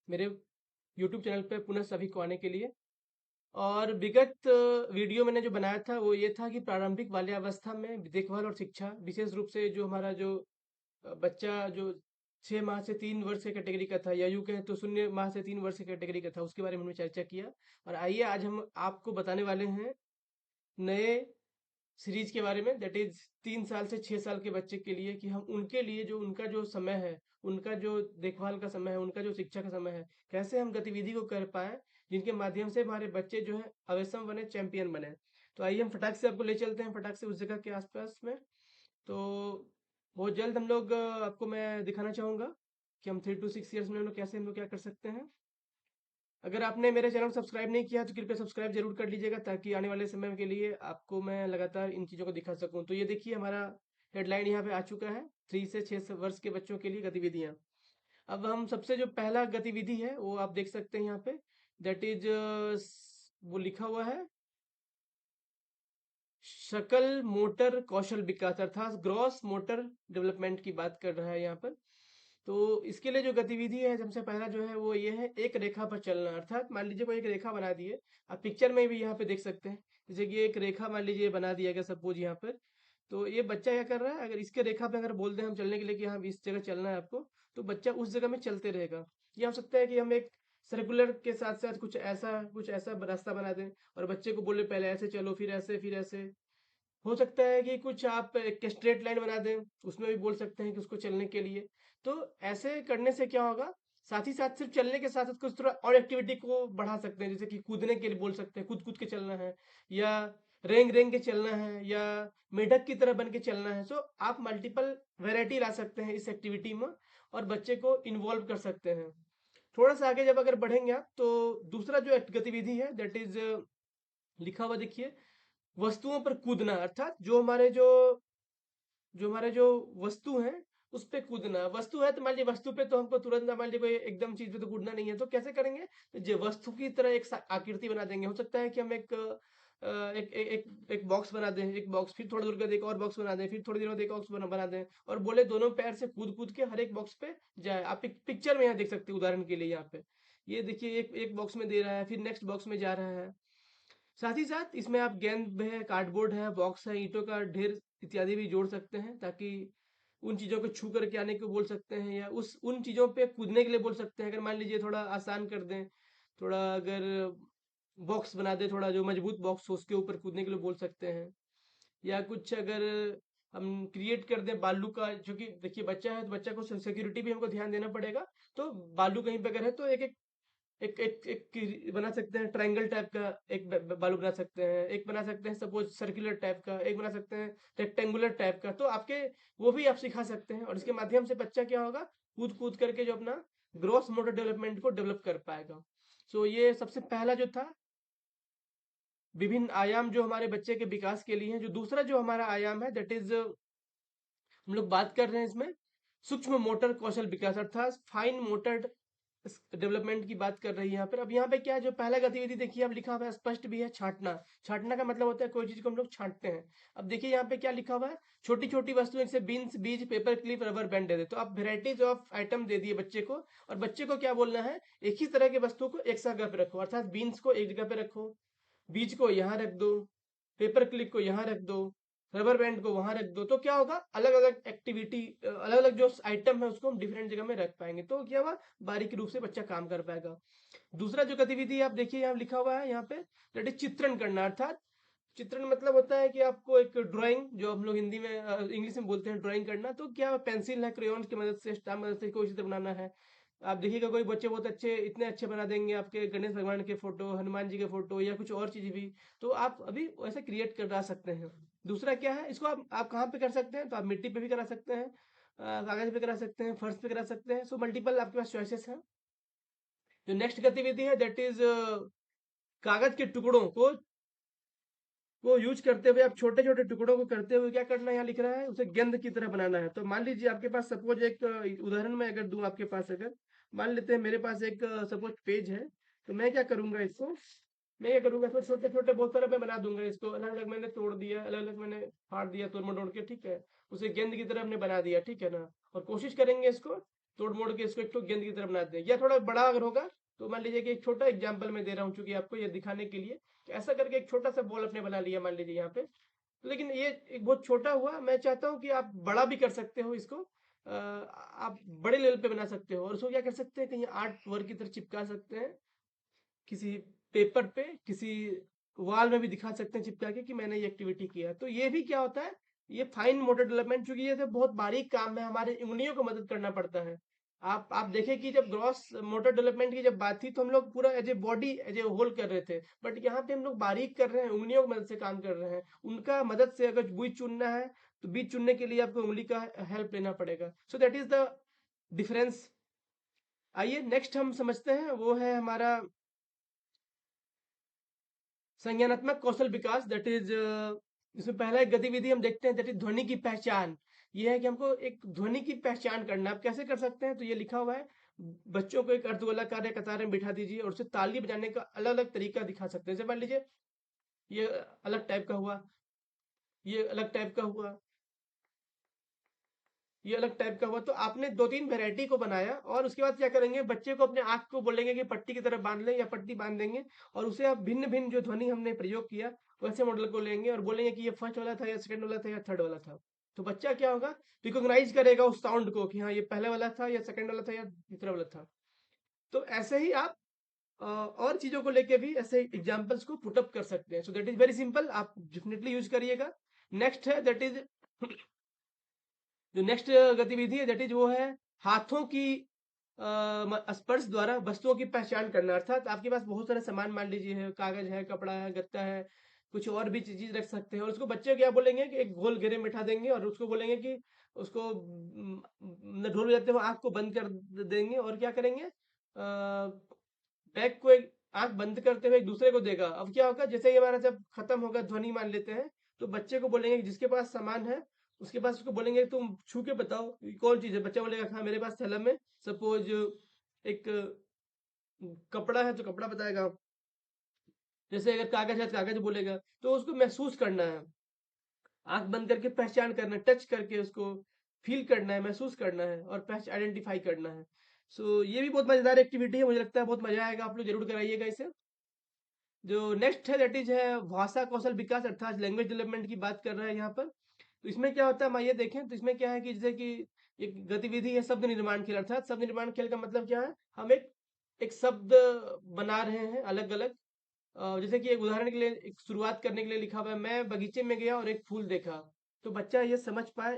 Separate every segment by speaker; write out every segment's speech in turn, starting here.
Speaker 1: मेरे YouTube channel पे पुनः सभी को आने के लिए। और विगत वीडियो मैंने जो बनाया था वो ये था कि प्रारंभिक बाल्यावस्था में देखभाल और शिक्षा, विशेष रूप से जो हमारा जो बच्चा जो 6 माह से 3 वर्ष के कैटेगरी का था, या यूं कहें तो 0 माह से 3 वर्ष के कैटेगरी का था, उसके बारे में हमने चर्चा किया। और आइए आज हम आपको बताने वाले हैं नए सीरीज के बारे में, दैट इज 3 साल से 6 साल के बच्चे के लिए, कि हम उनके लिए जो उनका जो समय है, उनका जो देखभाल का समय है, उनका जो शिक्षा का समय है, कैसे हम गतिविधि को कर पाए जिनके माध्यम से हमारे बच्चे जो है अवश्यम बने, चैंपियन बने। तो आइए हम फटाक से आपको ले चलते हैं, फटाक से उस जगह के आसपास में। तो बहुत जल्द हम लोग आपको मैं दिखाना चाहूंगा कि हम 3 to 6 ईयर्स में हम लोग कैसे, हम लोग क्या कर सकते हैं। अगर आपने मेरे चैनल को सब्सक्राइब नहीं किया तो कृपया सब्सक्राइब जरूर कर लीजिएगा, ताकि आने वाले समय के लिए आपको मैं लगातार इन चीज़ों को दिखा सकूं। तो ये देखिए, हमारा हेडलाइन यहाँ पे आ चुका है, 3 से 6 वर्ष के बच्चों के लिए गतिविधियाँ। अब हम सबसे जो पहला गतिविधि है वो आप देख सकते हैं यहाँ पे, दैट इज वो लिखा हुआ है सकल मोटर कौशल विकास, अर्थात ग्रॉस मोटर डेवलपमेंट की बात कर रहा है यहाँ पर। तो इसके लिए जो गतिविधि है, सबसे पहला जो है वो ये है, एक रेखा पर चलना। अर्थात मान लीजिए कोई एक रेखा बना दिए, आप पिक्चर में भी यहाँ पे देख सकते हैं, जैसे कि एक रेखा मान लीजिए बना दिया गया सपोज यहाँ पर। तो ये बच्चा क्या कर रहा है, अगर इसके रेखा पे अगर बोल दें हम चलने के लिए कि हाँ इस जगह चलना है आपको, तो बच्चा उस जगह में चलते रहेगा। ये हो सकता है कि हम एक सर्कुलर के साथ साथ कुछ ऐसा रास्ता बना दें, और बच्चे को बोले पहले ऐसे चलो, फिर ऐसे, फिर ऐसे। हो सकता है कि कुछ आप एक स्ट्रेट लाइन बना दें, उसमें भी बोल सकते हैं कि उसको चलने के लिए। तो ऐसे करने से क्या होगा, साथ ही साथ सिर्फ चलने के साथ साथ कुछ थोड़ा और एक्टिविटी को बढ़ा सकते हैं, जैसे कि कूदने के लिए बोल सकते हैं, कूद कूद के चलना है, या रेंग रेंग के चलना है, या मेढक की तरह बन के चलना है। सो आप मल्टीपल वैरायटी ला सकते हैं इस एक्टिविटी में, और बच्चे को इन्वॉल्व कर सकते हैं। थोड़ा सा आगे जब अगर बढ़ेंगे आप, तो दूसरा जो गतिविधि है दैट इज लिखा हुआ देखिए, वस्तुओं पर कूदना। अर्थात जो हमारे जो वस्तु है उस पे कूदना। वस्तु है तो मान लीजिए वस्तु पे तो हमको तुरंत ना, मान लीजिए कोई एकदम चीज पे तो कूदना नहीं है, तो कैसे करेंगे, तो जो वस्तु की तरह एक आकृति बना देंगे। हो सकता है कि हम एक बॉक्स बना दें, एक बॉक्स, फिर थोड़ी दूर के बाद एक और बॉक्स बना दें, फिर थोड़ी देर बाद एक बॉक्स बना दें, और बोले दोनों पैर से कूद कूद के हर एक बॉक्स पे जाए। आप एक पिक्चर में यहाँ देख सकते हैं, उदाहरण के लिए यहाँ पे ये देखिए, एक एक बॉक्स में दे रहा है, फिर नेक्स्ट बॉक्स में जा रहा है। साथ ही साथ इसमें आप गेंद है, कार्डबोर्ड है, बॉक्स है, ईंटों का ढेर इत्यादि भी जोड़ सकते हैं, ताकि उन चीजों को छू करके आने को बोल सकते हैं, या उस उन चीजों पे कूदने के लिए बोल सकते हैं। अगर मान लीजिए थोड़ा आसान कर दें, थोड़ा अगर बॉक्स बना दे, थोड़ा जो मजबूत बॉक्स हो उसके ऊपर कूदने के लिए बोल सकते हैं। या कुछ अगर हम क्रिएट कर दें बालू का, जो कि देखिए बच्चा है तो बच्चा को सिक्योरिटी भी हमको ध्यान देना पड़ेगा। तो बालू कहीं पे अगर है तो एक एक एक एक एक बना सकते हैं, ट्रायंगल टाइप का एक बालू बना सकते हैं, एक बना सकते हैं सपोज सर्कुलर टाइप का, एक बना सकते हैं रेक्टेंगुलर टाइप का। तो आपके वो भी आप सिखा सकते हैं, और इसके माध्यम से बच्चा क्या होगा, कूद कूद करके जो अपना ग्रॉस मोटर डेवलपमेंट को डेवलप कर पाएगा। सो ये सबसे पहला जो था, विभिन्न आयाम जो हमारे बच्चे के विकास के लिए हैं। जो दूसरा जो हमारा आयाम है दैट इज, हम लोग बात कर रहे हैं इसमें सूक्ष्म मोटर कौशल विकास, अर्थात फाइन मोटर डेवलपमेंट की बात कर रही है यहाँ पर। अब यहाँ पे क्या है, जो पहला गतिविधि देखिए अब लिखा हुआ है, स्पष्ट भी है, छांटना। छांटना का मतलब होता है कोई चीज को हम लोग छांटते हैं। अब देखिए यहाँ पे क्या लिखा हुआ है, छोटी छोटी वस्तुएं जैसे बीन्स, बीज, पेपर क्लिप, रबर बैंड दे दे। तो आप वेराइटीज ऑफ आइटम दे दिए बच्चे को, और बच्चे को क्या बोलना है, एक ही तरह की वस्तुओं को एक जगह पे रखो। अर्थात बीन्स को एक जगह पे रखो, बीज को यहाँ रख दो, पेपर क्लिप को यहाँ रख दो, रबर बैंड को वहां रख दो। तो क्या होगा, अलग अलग एक्टिविटी, अलग अलग जो आइटम है उसको हम डिफरेंट जगह में रख पाएंगे। तो क्या हुआ, बारीकी रूप से बच्चा काम कर पाएगा। दूसरा जो गतिविधि आप देखिए यहाँ लिखा हुआ है यहाँ पे, दैट इज चित्रण करना। अर्थात चित्रण मतलब होता है कि आपको एक ड्राइंग, जो हम लोग हिंदी में इंग्लिश में बोलते हैं ड्राइंग करना। तो क्या पेंसिल है, क्रेयॉन की मदद से, स्टाम्प मदद से कोई चित्र बनाना है। आप देखिएगा कोई बच्चे बहुत अच्छे, इतने अच्छे बना देंगे आपके गणेश भगवान के फोटो, हनुमान जी के फोटो, या कुछ और चीज भी। तो आप अभी वैसे क्रिएट करा सकते हैं। दूसरा क्या है, इसको आप कहाँ पे कर सकते हैं, तो आप मिट्टी पे भी करा सकते हैं, कागज पे करा सकते हैं, फर्श पे करा सकते हैं। सो मल्टीपल आपके पास चॉइसेस हैं। जो नेक्स्ट गतिविधि है दैट इज, कागज के टुकड़ों को यूज करते हुए, आप छोटे छोटे टुकड़ों को करते हुए क्या करना है, यहाँ लिख रहा है, उसे गेंद की तरह बनाना है। तो मान लीजिए आपके पास सपोज एक उदाहरण में अगर दूं आपके पास, अगर मान लेते हैं मेरे पास एक सपोज पेज है, तो मैं क्या करूंगा इसको, मैं क्या करूंगा, इसको छोटे छोटे बहुत सारे मैं बना दूंगा। इसको अलग अलग मैंने तोड़ दिया, अलग अलग मैंने फाड़ दिया, तोड़ मरोड़ के, ठीक है, उसे गेंद की तरह हमने बना दिया, ठीक है ना। और कोशिश करेंगे इसको तोड़ मोड़ के इसको एक तो गेंद की तरह बना देते हैं। या थोड़ा बड़ा अगर होगा तो मान लीजिए कि एक छोटा एग्जाम्पल मैं दे रहा हूँ चूंकि आपको ये दिखाने के लिए कि ऐसा करके एक छोटा सा बॉल अपने बना लिया मान लीजिए यहाँ पे। लेकिन ये एक बहुत छोटा हुआ, मैं चाहता हूँ कि आप बड़ा भी कर सकते हो इसको, आप बड़े लेवल पे बना सकते हो और उसको क्या कर सकते हैं, कहीं आर्ट वर्क की तरह चिपका सकते हैं किसी पेपर पे, किसी वॉल में भी दिखा सकते हैं चिपका के कि मैंने ये एक्टिविटी किया है। तो ये भी क्या होता है, ये फाइन मोटर डेवलपमेंट, चूंकि ये तो बहुत बारीक काम है, हमारे उंगलियों को मदद करना पड़ता है। आप देखें कि जब ग्रॉस मोटर डेवलपमेंट की जब बात थी तो हम लोग पूरा as a body as a whole कर रहे थे, बट यहाँ पे हम लोग बारीक कर रहे हैं, उंगलियों की मदद से काम कर रहे हैं। उनका मदद से अगर बीज चुनना है तो बीज चुनने के लिए आपको उंगली का हेल्प लेना पड़ेगा। So that is the difference. आइए नेक्स्ट हम समझते हैं, वो है हमारा संज्ञानात्मक कौशल विकास। दैट इज इसमें पहला एक गतिविधि हम देखते हैं, दैट इज ध्वनि की पहचान। ये है कि हमको एक ध्वनि की पहचान करना। आप कैसे कर सकते हैं, तो ये लिखा हुआ है, बच्चों को एक अर्धगोलाकार या कतार में बिठा दीजिए और उसे ताली बजाने का अलग अलग तरीका दिखा सकते हैं। जैसे मान लीजिए ये अलग टाइप का हुआ, ये अलग टाइप का हुआ, ये अलग टाइप का हुआ। तो आपने दो तीन वेराइटी को बनाया और उसके बाद क्या करेंगे, बच्चे को अपने आंख को बोलेंगे कि पट्टी की तरह बांध ले, या पट्टी बांध देंगे और उसे आप भिन्न भिन्न जो ध्वनि हमने प्रयोग किया वैसे मॉडल को लेंगे और बोलेंगे कि ये फर्स्ट वाला था या सेकंड वाला था या थर्ड वाला था। तो बच्चा क्या होगा, रिकॉग्नाइज करेगा उस साउंड को कि हाँ ये पहले वाला था या सेकंड वाला था या तीसरा वाला था। तो ऐसे ही आप और चीजों को लेके भी ऐसे एग्जाम्पल्स को पुटअप कर सकते हैं। So that is very simple, आप डेफिनेटली यूज करिएगा। नेक्स्ट है दैट इज जो नेक्स्ट गतिविधि है दैट इज वो है हाथों की स्पर्श द्वारा वस्तुओं की पहचान करना। अर्थात आपके पास बहुत सारे सामान, मान लीजिए है, कागज है, कपड़ा है, गत्ता है, कुछ और भी चीज रख सकते हैं और उसको बच्चे क्या बोलेंगे कि एक गोल घेरे में बैठा देंगे और उसको बोलेंगे कि उसको ढोल बजाते हुए आंख को बंद कर देंगे और क्या करेंगे, बैग को एक आंख बंद करते हुए एक दूसरे को देगा। अब क्या होगा, जैसे ये हमारा जब खत्म होगा ध्वनि मान लेते हैं, तो बच्चे को बोलेंगे कि जिसके पास सामान है उसके पास, उसको बोलेंगे तुम छू के बताओ ये कौन चीज है। बच्चा बोलेगा हाँ मेरे पास थैला में सपोज एक कपड़ा है तो कपड़ा बताएगा। जैसे अगर कागज है तो कागज बोलेगा। तो उसको महसूस करना है, आंख बंद करके पहचान करना है, टच करके उसको फील करना है, महसूस करना है और पहचान आइडेंटिफाई करना है। सो ये भी बहुत मजेदार एक्टिविटी है, मुझे लगता है बहुत मजा आएगा, आप लोग जरूर कराइएगा इसे। जो नेक्स्ट है दैट इज है भाषा कौशल विकास, अर्थात लैंग्वेज डेवलपमेंट की बात कर रहे हैं यहाँ पर। तो इसमें क्या होता है, हम आइए देखें। तो इसमें क्या है कि जैसे कि एक गतिविधि है शब्द निर्माण खेल। अर्थात शब्द निर्माण खेल का मतलब क्या है, हम एक एक शब्द बना रहे हैं अलग अलग। जैसे कि एक उदाहरण के लिए, एक शुरुआत करने के लिए लिखा हुआ है, मैं बगीचे में गया और एक फूल देखा। तो बच्चा ये समझ पाए,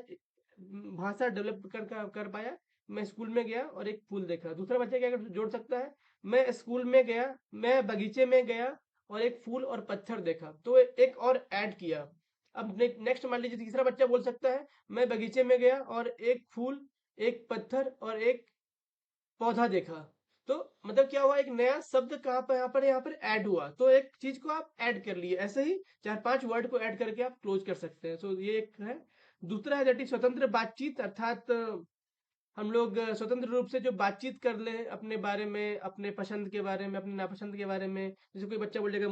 Speaker 1: भाषा डेवलप कर पाया, मैं स्कूल में गया और एक फूल देखा। दूसरा बच्चा क्या जोड़ सकता है, मैं स्कूल में गया, मैं बगीचे में गया और एक फूल और पत्थर देखा, तो एक और ऐड किया। अब नेक्स्ट मान लीजिए तीसरा बच्चा बोल सकता है, मैं बगीचे में गया और एक फूल, एक पत्थर और एक पौधा देखा। तो मतलब क्या हुआ, एक नया शब्द कहाँ पर यहाँ पर ऐड हुआ, तो एक चीज को आप ऐड कर लिए। ऐसे ही चार पांच वर्ड को ऐड करके आप क्लोज कर सकते हैं। तो ये एक है। दूसरा है दैट इज स्वतंत्र बातचीत। अर्थात हम लोग स्वतंत्र रूप से जो बातचीत कर ले अपने बारे में, अपने पसंद के बारे में, अपने नापसंद के बारे में। जैसे कोई बच्चा बोलेगा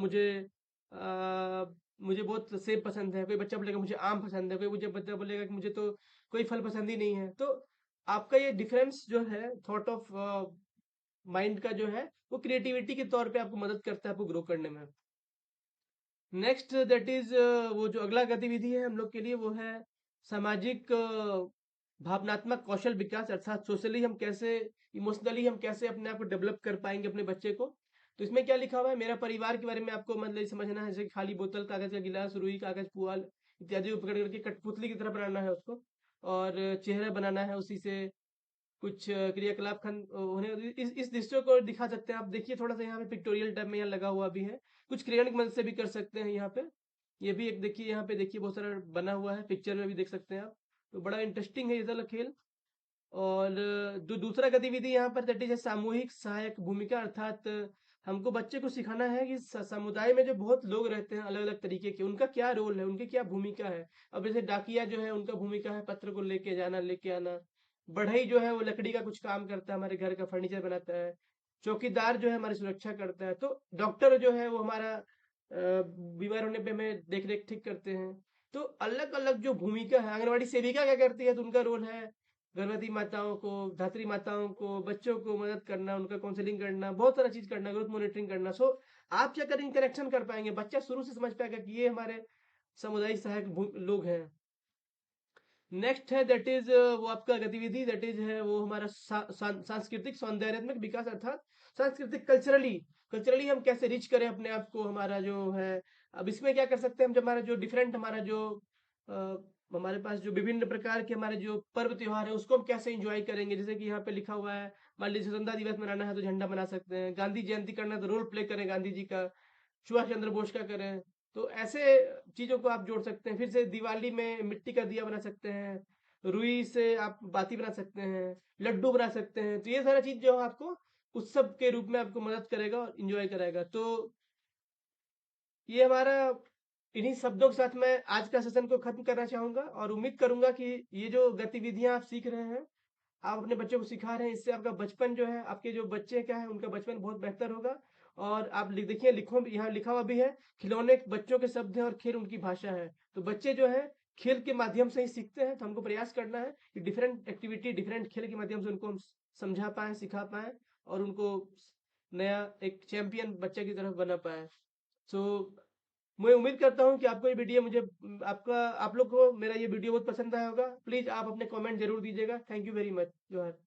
Speaker 1: मुझे बहुत सेब पसंद है, कोई बच्चा बोलेगा मुझे आम पसंद है, कोई मुझे बच्चा बोलेगा कि मुझे तो कोई फल पसंद ही नहीं है। तो आपका ये डिफरेंस जो है थॉट ऑफ माइंड का जो है, वो क्रिएटिविटी के तौर पे आपको मदद करता है आपको ग्रो करने में। नेक्स्ट दैट इज वो जो अगला गतिविधि है हम लोग के लिए, वो है सामाजिक भावनात्मक कौशल विकास। अर्थात सोशली हम कैसे, इमोशनली हम कैसे अपने आप को डेवलप कर पाएंगे अपने बच्चे को। तो इसमें क्या लिखा हुआ है, मेरा परिवार के बारे में आपको मतलब समझना है। जैसे खाली बोतल, कागज का गिलास, रुई, कागज, पुआल इत्यादि को पकड़ करके कठपुतली की तरह बनाना है उसको, और चेहरा बनाना है उसी से, कुछ क्रियाकलाप होने, इस दृश्यों को दिखा सकते हैं। आप देखिए थोड़ा सा यहाँ पे पिक्टोरियल टाइप में यहाँ लगा हुआ भी है, कुछ क्रेयन की मदद से भी कर सकते हैं यहाँ पे। ये भी एक देखिए, यहाँ पे देखिए बहुत सारा बना हुआ है, पिक्चर में भी देख सकते हैं आप। तो बड़ा इंटरेस्टिंग है ये वाला खेल। और जो दूसरा गतिविधि यहाँ पर दैट इज सामूहिक सहायक भूमिका। अर्थात हमको बच्चे को सिखाना है कि समुदाय में जो बहुत लोग रहते हैं अलग अलग तरीके के, उनका क्या रोल है, उनकी क्या भूमिका है। अब जैसे डाकिया जो है उनका भूमिका है पत्र को लेके जाना, लेके आना। बढ़ई जो है वो लकड़ी का कुछ काम करता है, हमारे घर का फर्नीचर बनाता है। चौकीदार जो है हमारी सुरक्षा करता है। तो डॉक्टर जो है वो हमारा बीमार होने पे हमें देख रेख ठीक करते हैं। तो अलग अलग जो भूमिका है, आंगनवाड़ी सेविका क्या करती है, तो उनका रोल है गर्भवती माताओं को, धात्री माताओं को, बच्चों को मदद करना, उनका काउंसलिंग करना, बहुत सारा चीज़ करना, ग्रोथ मॉनिटरिंग करना। सो आप क्या करेंगे, कनेक्शन कर पाएँगे, बच्चा शुरू से समझ पाएगा कि ये हमारे सामुदायिक सहायक लोग हैं। नेक्स्ट है दैट इज वो आपका गतिविधि दैट इज है वो हमारा सांस्कृतिक सौंदर्यात्मक विकास, अर्थात सांस्कृतिक कल्चरली हम कैसे रिच करें अपने आप को, हमारा जो है। अब इसमें क्या कर सकते हैं हम, जब हमारा जो डिफरेंट हमारा जो अ, हमारे पास जो विभिन्न प्रकार के हमारे जो पर्व त्योहार है उसको हम कैसे एंजॉय करेंगे। जैसे कि यहाँ पे लिखा हुआ है, मान लीजिए स्वतंत्रता दिवस मनाना है तो झंडा बना सकते हैं, गांधी जयंती करना है तो रोल प्ले करें गांधी जी का, सुभाष चंद्र बोस का करें। तो ऐसे चीज़ों को आप जोड़ सकते हैं। फिर से दिवाली में मिट्टी का दिया बना सकते हैं, रुई से आप बाती बना सकते हैं, लड्डू बना सकते हैं। तो ये सारा चीज़ जो है आपको उत्सव के रूप में आपको मदद करेगा और एंजॉय कराएगा। तो ये हमारा, इन्हीं शब्दों के साथ मैं आज का सेशन को खत्म करना चाहूँगा और उम्मीद करूँगा कि ये जो गतिविधियाँ आप सीख रहे हैं, आप अपने बच्चों को सिखा रहे हैं, इससे आपका बचपन जो है, आपके जो बच्चे क्या है उनका बचपन बहुत बेहतर होगा। और आप देखिए, लिखो यहाँ लिखा हुआ भी है, खिलौने बच्चों के शब्द हैं और खेल उनकी भाषा है। तो बच्चे जो है खेल के माध्यम से ही सीखते हैं। तो हमको प्रयास करना है कि डिफरेंट एक्टिविटी, डिफरेंट खेल के माध्यम से उनको हम समझा पाएं, सिखा पाएं और उनको नया एक चैंपियन बच्चे की तरफ बना पाए। सो मैं उम्मीद करता हूँ कि आपको ये वीडियो मुझे आपका आप लोग को मेरा ये वीडियो बहुत पसंद आया होगा। प्लीज़ आप अपने कमेंट जरूर दीजिएगा। Thank you very much. जोहार।